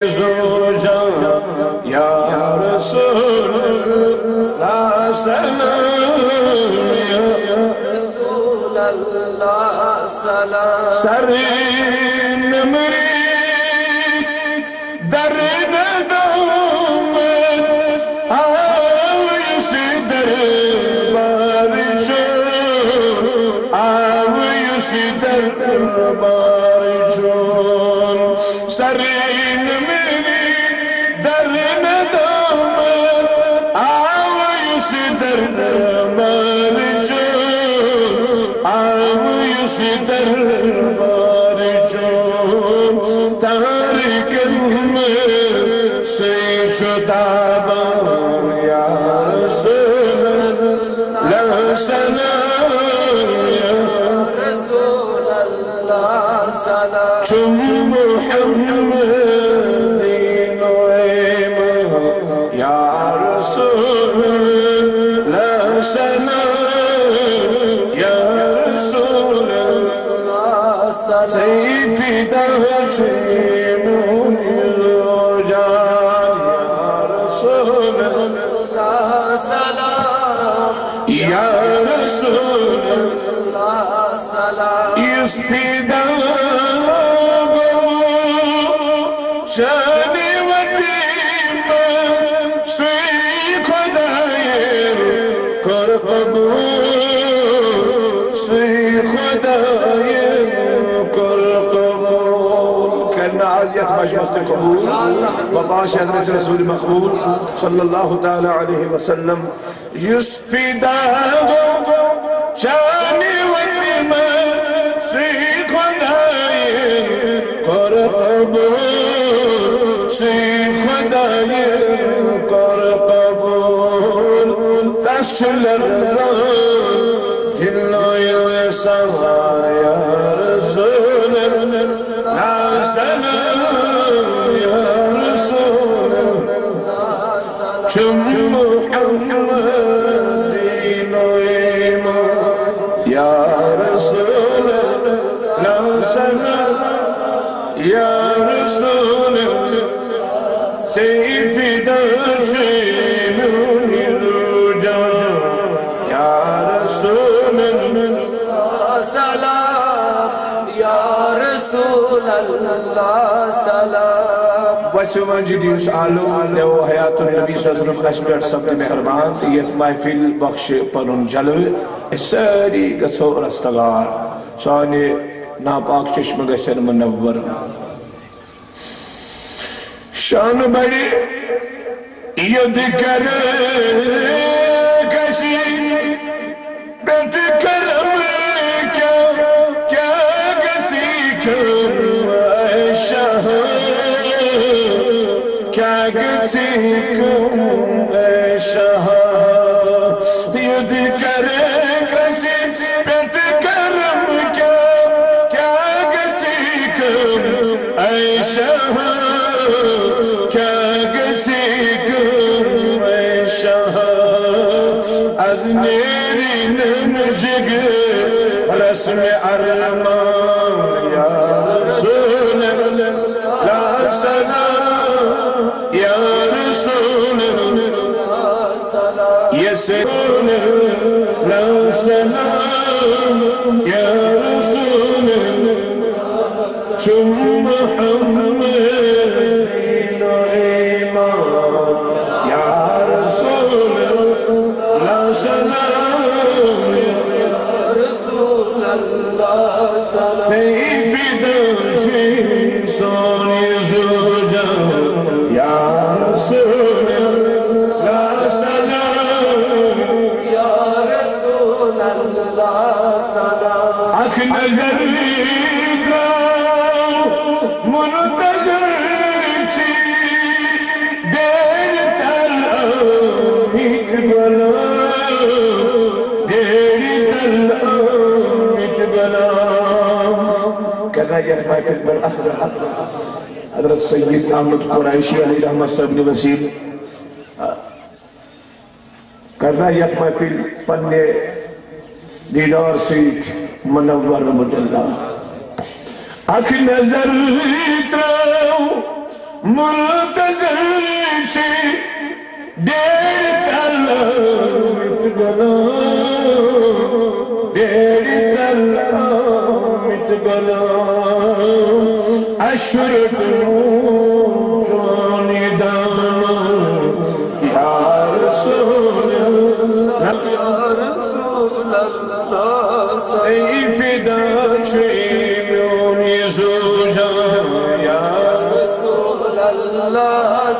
زوجان یا رسول اللہ سلام یا رسول اللہ سلام سرین مرید در ندامت آویسی در بارشو آویسی در بارشو سرین دربار چون تارکن میں سی شدہ بان یا رسول اللہ سلام یا رسول اللہ سلام چون محمد دین و ایمان یا رسول اللہ سلام سیفی دہشیمون زوجان یا رسول اللہ سلام یا رسول اللہ سلام استداغو شانی وطیم سوی خدایر کر قبول سوی خدایر عالیت مجمست قبول وباش حضرت رسول مقبول صلی اللہ تعالی علیہ وسلم یسفی داغو چانی وطیم سی خدایر کر قبول سی خدایر کر قبول تشلر جلوی سوار یا رسول اللہ سلام یا رسول اللہ سلام چم محمد دین و ایمان یا رسول اللہ سلام یا رسول اللہ سیفی دشیمون زوجان یا رسول اللہ سلام یا رسول اللہ سلام وسوان جدیوس عالم لہو حیات النبی صلی اللہ علیہ وسلم اشپیٹ سبت محرمان یہ محفل بخش پنن جلو ساری گسو رستگار سانی ناپاک چشم گشن منور شان بڑی ید کر کسی بیت کرم کیا کسی کم اے شاہ ید کرے کسی پیت کرم کیا کسی کم اے شاہ کیا کسی کم اے شاہ از میری نمجگ رسم ارمان یا رسول اللہ سلام یا رسول اللہ سلام یسرون اللہ سلام یا رسول اللہ چم محمد دین و ایمان یا رسول اللہ سلام یا رسول اللہ سلام سیفی دشی سونی زوجان یا رسول اللہ سلام یا رسول اللہ سلام اکھ نظر کا منتظر چی دیر تل آمیت بلا دیر تل آمیت بلا کہنا یہ محفل پر حضرت سید احمد قرائشی علیہ رحمت صاحب نے وسیل کرنا یک محفل پنے دیدار سید منور مجلہ اکھ نظر تراؤ منتظر سے دیر تلمت گلا دیر تلمت گلا اشرت جانی دانا یا رسول اللہ یا رسول اللہ سیف داشمی زوجہ یا رسول اللہ